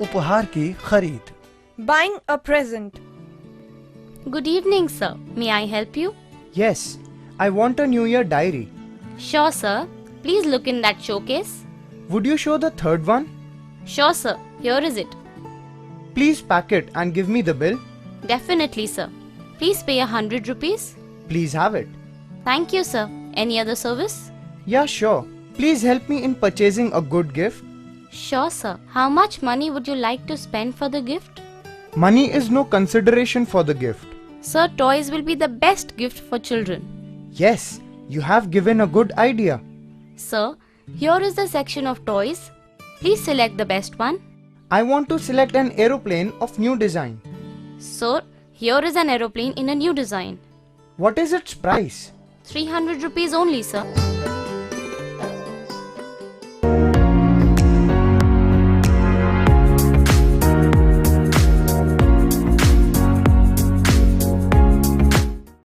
उपहार की खरीद। Buying a present. Good evening, sir. May I help you? Yes, I want a New Year diary. Sure, sir. Please look in that showcase. Would you show the third one? Sure, sir. Here is it. Please pack it and give me the bill. Definitely, sir. Please pay 100 rupees. Please have it. Thank you, sir. Any other service? Yeah, sure. Please help me in purchasing a good gift. Sure, sir. How much money would you like to spend for the gift? Money is no consideration for the gift. Sir, toys will be the best gift for children. Yes, you have given a good idea. Sir, here is the section of toys. Please select the best one. I want to select an aeroplane of new design. Sir, here is an aeroplane in a new design. What is its price? 300 rupees only, sir.